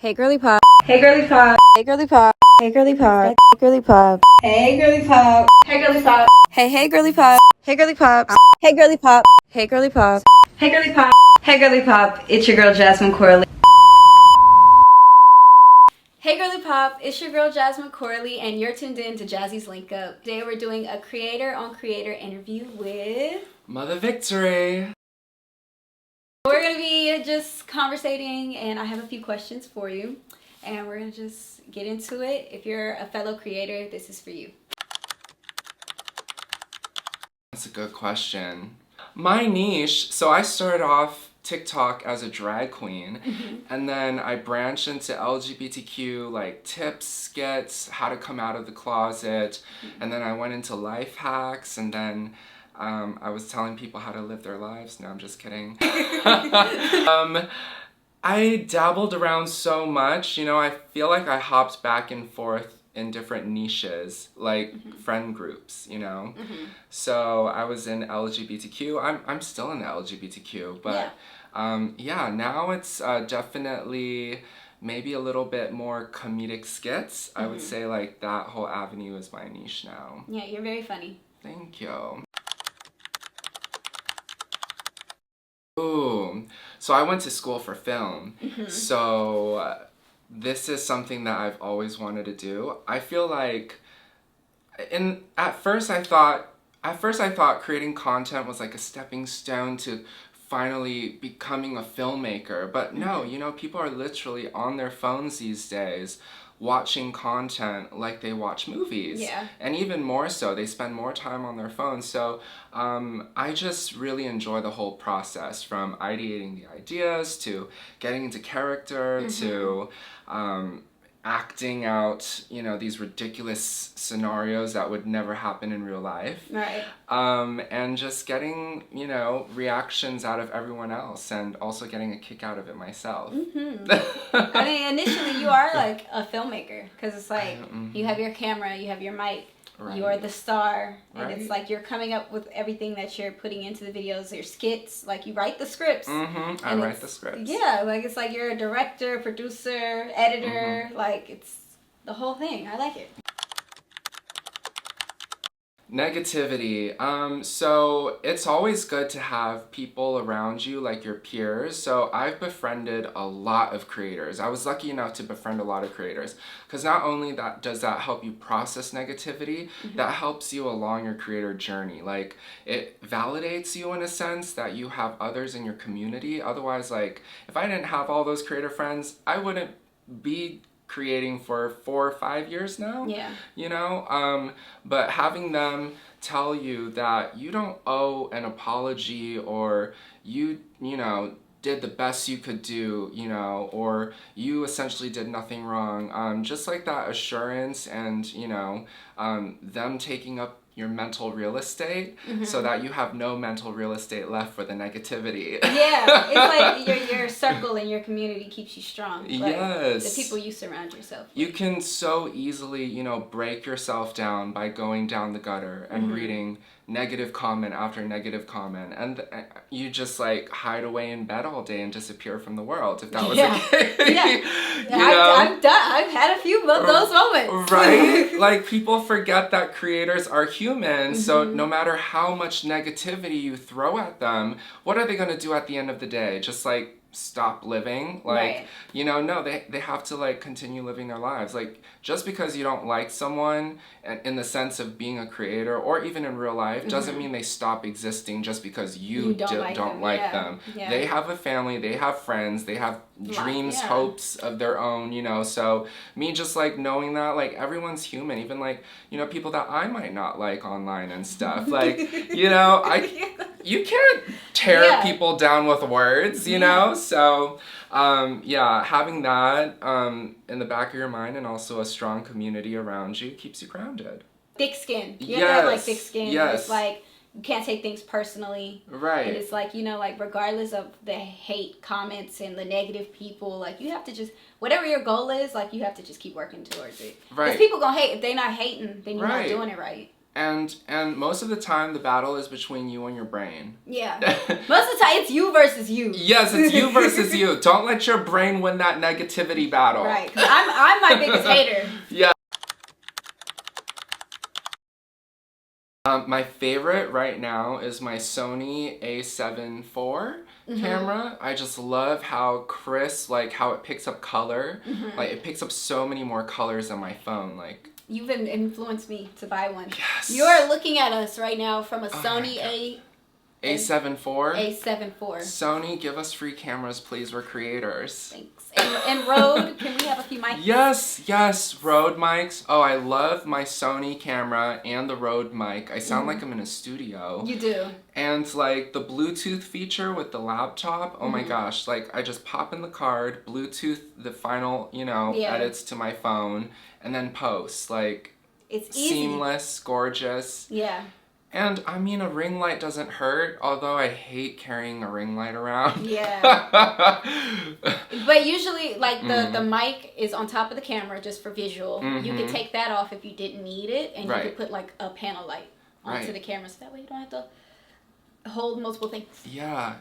Hey girly pop. Hey girly pop. Hey girly pop. Hey girly pop. Hey girly pop. Hey girly pop. Hey girly pop. Hey girly pop. Hey girly pop. Hey girly pop. Hey girly pop. Hey girly pop. Hey girly pop. It's your girl Jasmin Corley. Hey girly pop, it's your girl Jasmin Corley and you're tuned in to Jazzy's Link Up. Today we're doing a creator on creator interview with Mother Victory. We're gonna be just conversating and I have a few questions for you and we're gonna just get into it. If you're a fellow creator, this is for you. That's a good question. My niche, so I started off TikTok as a drag queen, and then I branched into LGBTQ, like tips, skits, how to come out of the closet, and then I went into life hacks, and then I was telling people how to live their lives. No, I'm just kidding. I dabbled around so much, I feel like I hopped back and forth in different niches, like friend groups, So I was in LGBTQ. I'm still in the LGBTQ, but now it's definitely maybe a little bit more comedic skits. I would say like that whole avenue is my niche now. Yeah, you're very funny. Thank you. Ooh, so I went to school for film. So this is something that I've always wanted to do. I feel like at first I thought creating content was like a stepping stone to finally becoming a filmmaker. But no, people are literally on their phones these days watching content like they watch movies. Yeah. And even more so, they spend more time on their phones. So I just really enjoy the whole process, from ideating the ideas to getting into character to acting out, these ridiculous scenarios that would never happen in real life. Right. And just getting, reactions out of everyone else and also getting a kick out of it myself. I mean, initially you are like a filmmaker because it's like you have your camera, you have your mic, you're the star, and it's like you're coming up with everything that you're putting into the videos, your skits, like you write the scripts. I write the scripts. Yeah, like it's like you're a director, producer, editor, like it's the whole thing. I like it. Negativity. So it's always good to have people around you, like your peers. So I've befriended a lot of creators. I was lucky enough to befriend a lot of creators because not only does that help you process negativity, that helps you along your creator journey. Like it validates you in a sense that you have others in your community. Otherwise, like if I didn't have all those creator friends, I wouldn't be creating for 4 or 5 years now. But having them tell you that you don't owe an apology, or you did the best you could do, or you essentially did nothing wrong, just like that assurance and them taking up your mental real estate so that you have no mental real estate left for the negativity. Yeah, it's like your circle and your community keeps you strong. Like yes. The people you surround yourself with. You can so easily, break yourself down by going down the gutter and reading negative comment after negative comment, and you just like hide away in bed all day and disappear from the world, if that was the case. I've had a few of those moments. Right? Like people forget that creators are human, so no matter how much negativity you throw at them, what are they going to do at the end of the day? Just like stop living? Like, no, they have to like continue living their lives. Like just because you don't like someone in the sense of being a creator or even in real life doesn't mean they stop existing just because you don't like them. Yeah. They have a family, they have friends, they have dreams, hopes of their own, so me just like knowing that like everyone's human, even like, people that I might not like online and stuff, like, you can't tear people down with words, so having that in the back of your mind and also a strong community around you keeps you grounded. Thick skin. You have to have like thick skin. Yes. It's like you can't take things personally. Right. And it's like, like regardless of the hate comments and the negative people, like you have to just, whatever your goal is, like you have to just keep working towards it. Right. Because people gonna hate. If they're not hating, then you're not doing it right. And most of the time, the battle is between you and your brain. Yeah. Most of the time, it's you versus you. Yes, it's you versus you. Don't let your brain win that negativity battle. Right. 'Cause I'm my biggest hater. Yeah. My favorite right now is my Sony A7 IV camera. I just love how crisp, like how it picks up color. Like it picks up so many more colors than my phone. Like you've influenced me to buy one. Yes. You're looking at us right now from a Sony A7 IV. A7 IV. Sony, give us free cameras, please. We're creators. Thanks. And Rode, can we have a few mics? Yes, Rode mics. Oh, I love my Sony camera and the Rode mic. I sound like I'm in a studio. You do. And like the Bluetooth feature with the laptop, oh my gosh, like I just pop in the card, Bluetooth the final, edits to my phone, and then post. Like, it's easy. Seamless, gorgeous. Yeah. And I mean, a ring light doesn't hurt, although I hate carrying a ring light around. Yeah. But usually, like, the mic is on top of the camera just for visual. You could take that off if you didn't need it, and you could put, like, a panel light onto the camera, so that way you don't have to hold multiple things. Yeah.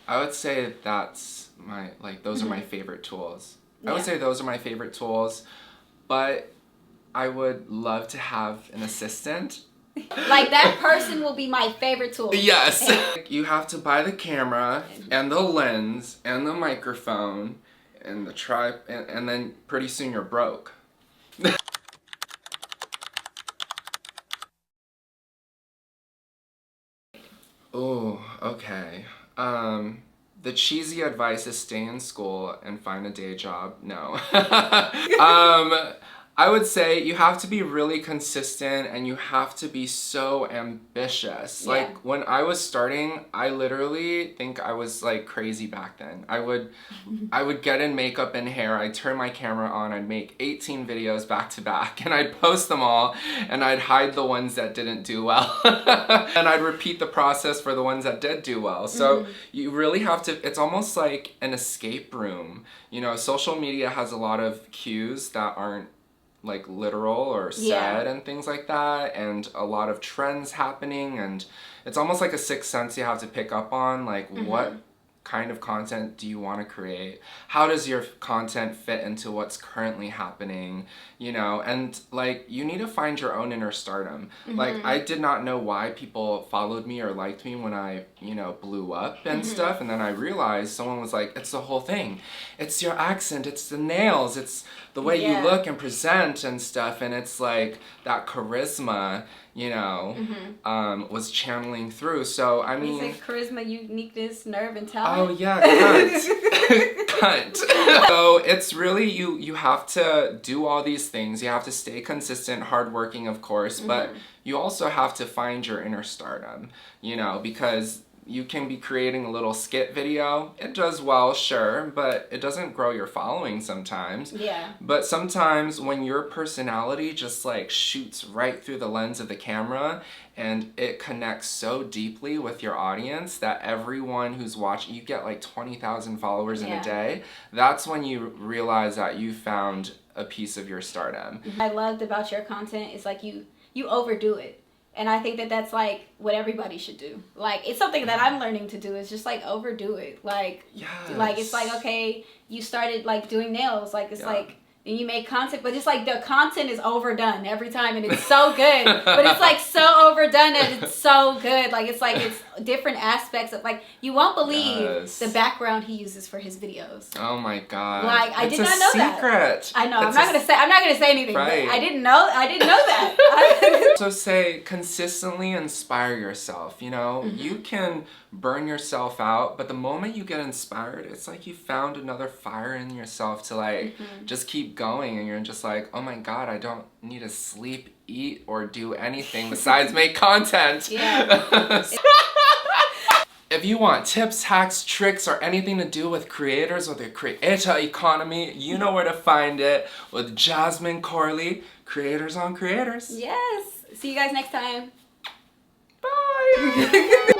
I would say that's my, like, those are my favorite tools. I would say those are my favorite tools, but I would love to have an assistant. Like, that person will be my favorite tool. Yes. You have to buy the camera and the lens and the microphone and the tripod, and then pretty soon you're broke. Oh, okay. The cheesy advice is stay in school and find a day job. No. I would say you have to be really consistent and you have to be so ambitious. Yeah. Like when I was starting, I literally think I was like crazy back then. I would get in makeup and hair, I'd turn my camera on, I'd make 18 videos back to back and I'd post them all and I'd hide the ones that didn't do well. And I'd repeat the process for the ones that did do well. So you really have to, it's almost like an escape room. Social media has a lot of cues that aren't like literal or said and things like that, and a lot of trends happening, and it's almost like a sixth sense you have to pick up on, like what kind of content do you want to create? How does your content fit into what's currently happening? And like you need to find your own inner stardom. Like I did not know why people followed me or liked me when I, blew up and stuff, and then I realized someone was like, it's the whole thing. It's your accent, it's the nails, it's the way you look and present and stuff, and it's like that charisma, was channeling through. So I mean, it's like charisma, uniqueness, nerve, and talent. Oh yeah, cunt. So it's really you have to do all these things. You have to stay consistent, hardworking, of course, but you also have to find your inner stardom, because you can be creating a little skit video. It does well, sure, but it doesn't grow your following sometimes. Yeah. But sometimes when your personality just like shoots right through the lens of the camera and it connects so deeply with your audience that everyone who's watching, you get like 20,000 followers in a day, that's when you realize that you found a piece of your stardom. I loved about your content is like you overdo it. And I think that that's like what everybody should do. Like it's something that I'm learning to do is just like overdo it. Like, like it's like, okay, you started like doing nails. Like it's like, and you make content, but it's like the content is overdone every time and it's so good. But it's like so overdone and it's so good. Like it's different aspects of like, you won't believe the background he uses for his videos. Oh my God. Like I did not know that. I know. I'm not gonna say anything. Right. But I didn't know that. So say consistently inspire yourself, You can burn yourself out, but the moment you get inspired, it's like you found another fire in yourself to like just keep going, and you're just like, oh my God, I don't need to sleep, eat, or do anything besides make content. Yeah. If you want tips, hacks, tricks, or anything to do with creators or the creator economy, you know where to find it with Jasmin, Corley, Creators on Creators. Yes. See you guys next time. Bye.